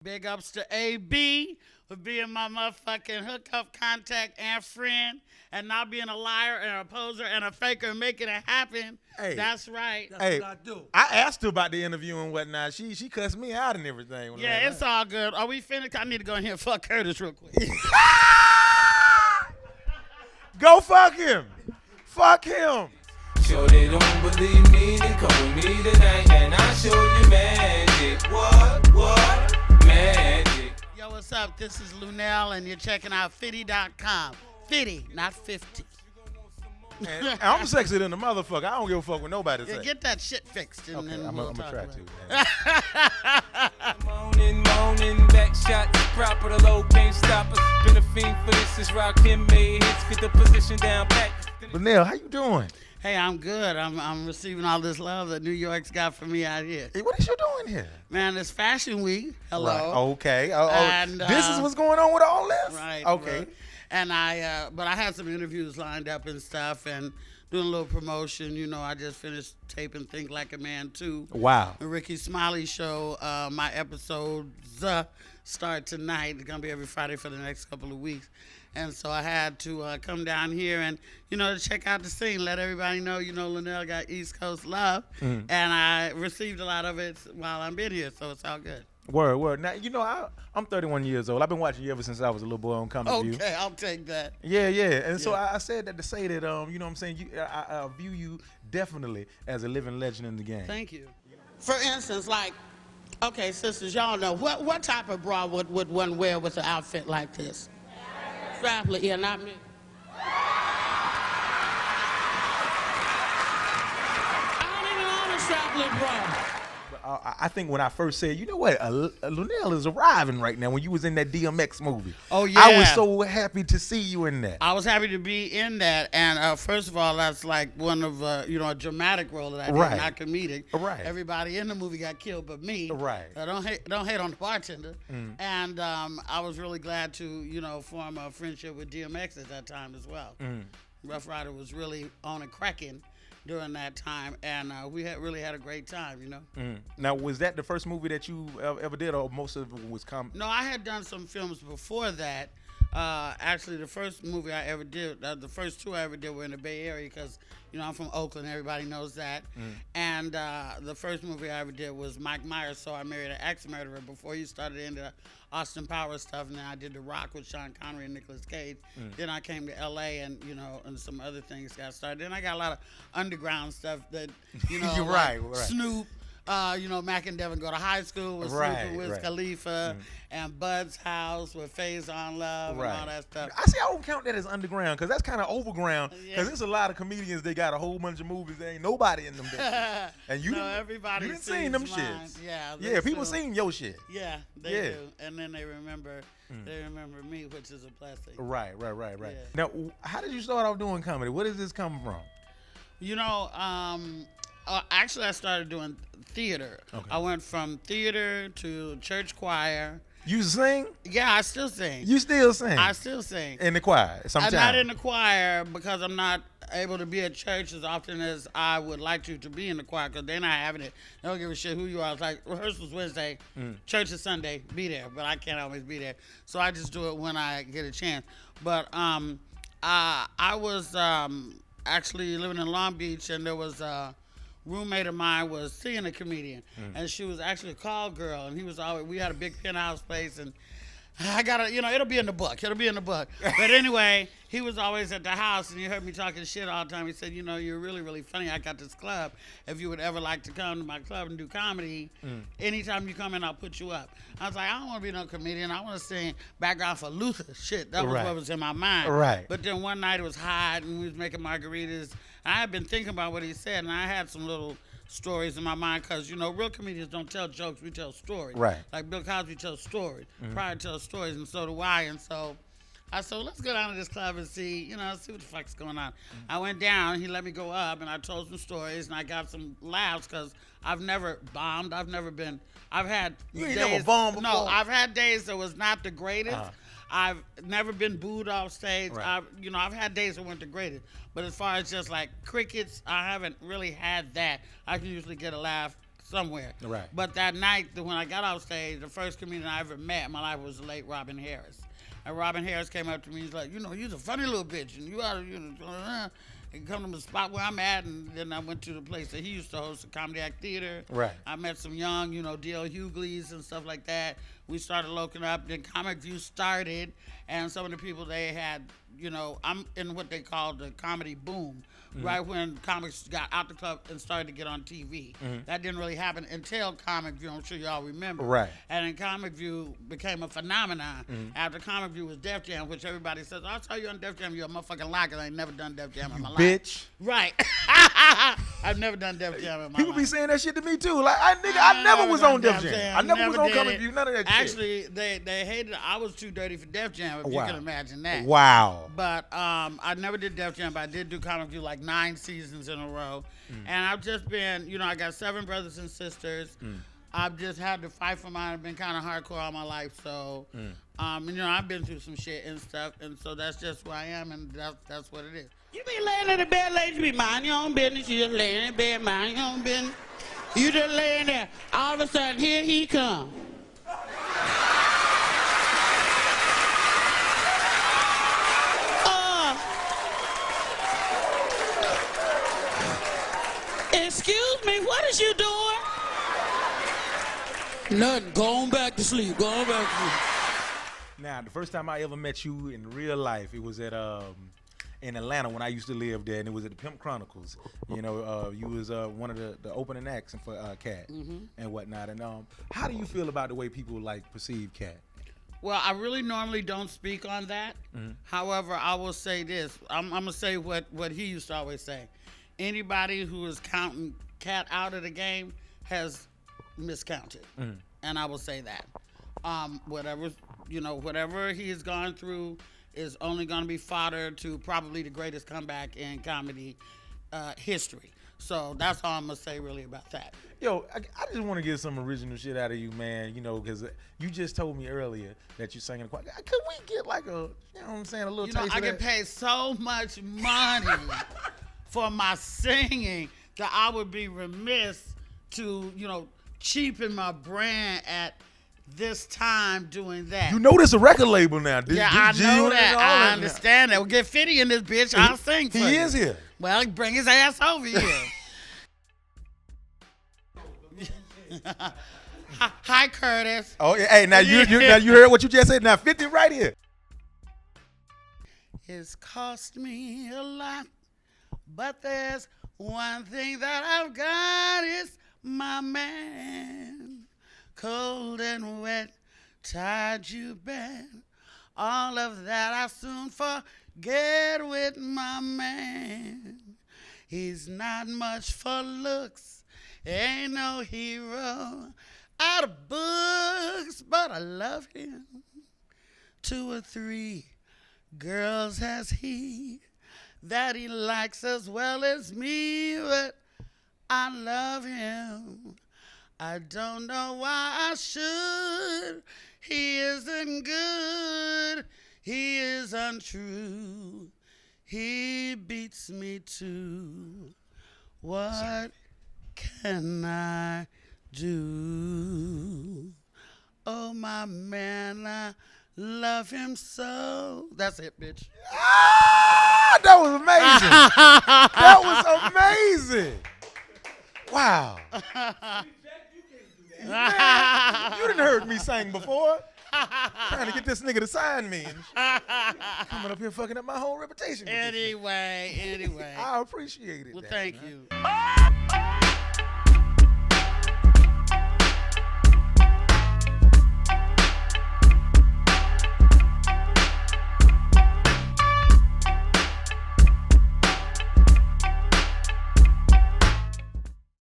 Big ups to AB for being my motherfucking hookup contact and friend and not being a liar and a poser and a faker and making it happen. Hey. That's right. Hey, what I do. I asked her about the interview and whatnot. She cussed me out and everything. Yeah, it's all good. Are we finished? I need to go in here and fuck Curtis real quick. Go fuck him. Fuck him. Sure they don't believe me, then come with me tonight and I'll show you magic. What? Magic. Yo, what's up? This is Luenell and you're checking out Fitty.com. Fitty, not 50. And I'm sexy than the motherfucker. I don't give a fuck what nobody Yeah, say. get that shit fixed. And Okay, then I'm we'll gonna talk try about it. to. Moaning, back shots proper, the low can't stop us. Been a fiend for this, is Rakim made hits, get the position down back. Luenell, how you doing? Hey, I'm good. I'm receiving all this love that New York's got for me out here. Hey, what is you doing here? Man, it's Fashion Week. Hello. Right. Okay. And, this is what's going on with all this? Right. Okay. Right. And but I had some interviews lined up and stuff and doing a little promotion. You know, I just finished taping Think Like a Man 2. Wow. The Ricky Smiley Show. My episodes start tonight. It's going to be every Friday for the next couple of weeks. And so I had to come down here and, check out the scene, let everybody know, Luenell got East Coast love. Mm. And I received a lot of it while I've been here, so it's all good. Word. Now, I'm 31 years old. I've been watching you ever since I was a little boy on Comic View. Okay, I'll take that. Yeah. And so Yeah. I said that to say that, you know what I'm saying, I view you definitely as a living legend in the game. Thank you. For instance, okay, sisters, y'all know, what type of bra would one wear with an outfit like this? Strapless, yeah, not me. I don't even own a strapless bra. I think when I first said, you know what, Luenell is arriving right now when you was in that DMX movie. Oh, yeah. I was so happy to see you in that. I was happy to be in that, and first of all, that's like one of a dramatic role that I did, Right. not comedic. Right. Everybody in the movie got killed, but me. Right. Don't hate on the bartender. And I was really glad to form a friendship with DMX at that time as well. Rough Rider was really on and cracking during that time, and we really had a great time. Now, was that the first movie that you ever did, or most of it was comedy? No, I had done some films before that. Actually, the first movie I ever did, the first two I ever did were in the Bay Area because, I'm from Oakland. Everybody knows that. And the first movie I ever did was Mike Myers, So I Married an Ex-Murderer before he started into Austin Powers stuff. And then I did The Rock with Sean Connery and Nicolas Cage. Then I came to L.A. and, and some other things got started. Then I got a lot of underground stuff that, You're like right. Snoop. Mac and Devin go to high school with Snoop and Wiz Khalifa and Bud's house with Faze on Love and all that stuff. I see. I don't count that as underground because that's kind of overground. Because Yeah. there's a lot of comedians. They got a whole bunch of movies. There ain't nobody in them. Bitches. And you, No, everybody you done sees seen them mine. shits. Yeah, Yeah, people still- seen your shit. Yeah, they Yeah. do, and then they remember me, which is a blessing. Right. Yeah. Now, how did you start off doing comedy? Where does this come from? Actually, I started doing theater. Okay. I went from theater to church choir. You sing? Yeah, I still sing. You still sing? I still sing. In the choir sometimes. I'm not in the choir because I'm not able to be at church as often as I would like to be in the choir because they're not having it. They don't give a shit who you are. It's like rehearsal's Wednesday, church is Sunday, be there. But I can't always be there. So I just do it when I get a chance. But I was actually living in Long Beach and there was a roommate of mine was seeing a comedian and she was actually a call girl and he was always, we had a big penthouse place and I gotta, it'll be in the book. But anyway, he was always at the house and he heard me talking shit all the time. He said, you're really, really funny. I got this club. If you would ever like to come to my club and do comedy, anytime you come in, I'll put you up. I was like, I don't want to be no comedian. I want to sing background for Luther. Shit, that was Right. what was in my mind. Right. But then one night it was hot and we was making margaritas. I had been thinking about what he said and I had some little stories in my mind because, real comedians don't tell jokes, we tell stories. Right. Like Bill Cosby tells stories. Pryor tells stories, and so do I. And so I said, well, let's go down to this club and see, see what the fuck's going on. I went down, he let me go up, and I told some stories, and I got some laughs because I've never bombed. I've had You ain't days. never bombed before? No, I've had days that was not the greatest. I've never been booed off stage. Right. I've had days that weren't the greatest. But as far as just like crickets, I haven't really had that. I can usually get a laugh somewhere. Right. But that night, when I got off stage, the first comedian I ever met in my life was the late Robin Harris. And Robin Harris came up to me. He's like, you know, you're a funny little bitch, and you ought to, you know, and come to the spot where I'm at. And then I went to the place that he used to host, the Comedy Act Theater. Right. I met some young, you know, D.L. Hughley's and stuff like that. We started loking up. Then Comic View started, and some of the people they had, you know, I'm in what they call the comedy boom. Right when comics got out the club and started to get on TV. That didn't really happen until Comic View. I'm sure y'all remember. Right. And then Comic View became a phenomenon. After Comic View was Def Jam, which everybody says, I saw you on Def Jam, you're a motherfucking liar, 'cause I ain't never done Def Jam in my life. Bitch. Right. I've never done Def Jam in my People life. be saying that shit to me too. Like, I never was on Def Jam. I never was on did Comic it. View. None of that shit. Actually, they hated it. I was too dirty for Def Jam, if you can imagine that. Wow. But I never did Def Jam, but I did do Comic View like 9 seasons in a row. And I've just been, you know, I got 7 brothers and sisters. I've just had to fight for mine. I've been kind of hardcore all my life. So, you know, I've been through some shit and stuff. And so that's just who I am, and that's what it is. You be laying in the bed late, you be mind your own business. You just laying in the bed, mind your own business. You just laying there. All of a sudden, here he come. Excuse me, what is you doing? Nothing, going back to sleep, going back to sleep. Now, the first time I ever met you in real life, it was at in Atlanta when I used to live there, and it was at the Pimp Chronicles. You know, you was one of the opening acts for Katt and whatnot. And how do you feel about the way people like perceive Katt? Well, I really normally don't speak on that. However, I will say this. I'm going to say what he used to always say. Anybody who is counting Katt out of the game has miscounted. And I will say that. Whatever he has gone through is only going to be fodder to probably the greatest comeback in comedy history. So that's all I'm going to say really about that. Yo, I just want to get some original shit out of you, man, you know, because you just told me earlier that you sang in the choir. Could we get like a, you know what I'm saying, a little taste of that? I get paid so much money for my singing that I would be remiss to, you know, cheapen my brand at this time doing that. You know this a record label now. I know that. I understand that. We'll get 50 in this bitch. I'll sing for you. He is here. Well, bring his ass over here. Hi, Curtis. Oh, hey, now you heard what you just said. Now 50 right here. It's cost me a lot, but there's one thing that I've got is my man. Cold and wet, tied you bad. All of that I soon forget with my man. He's not much for looks, ain't no hero out of books, but I love him. 2 or 3 girls has he that he likes as well as me, but I love him. I don't know why I should. He isn't good. He is untrue. He beats me too. What can I do? Oh, my man, I love him so. That's it, bitch. Ah, that was amazing. That was amazing. Wow. Man, you done heard me sing before. Trying to get this nigga to sign me. And coming up here fucking up my whole reputation. Anyway. I appreciate it. Well, thank you. Man.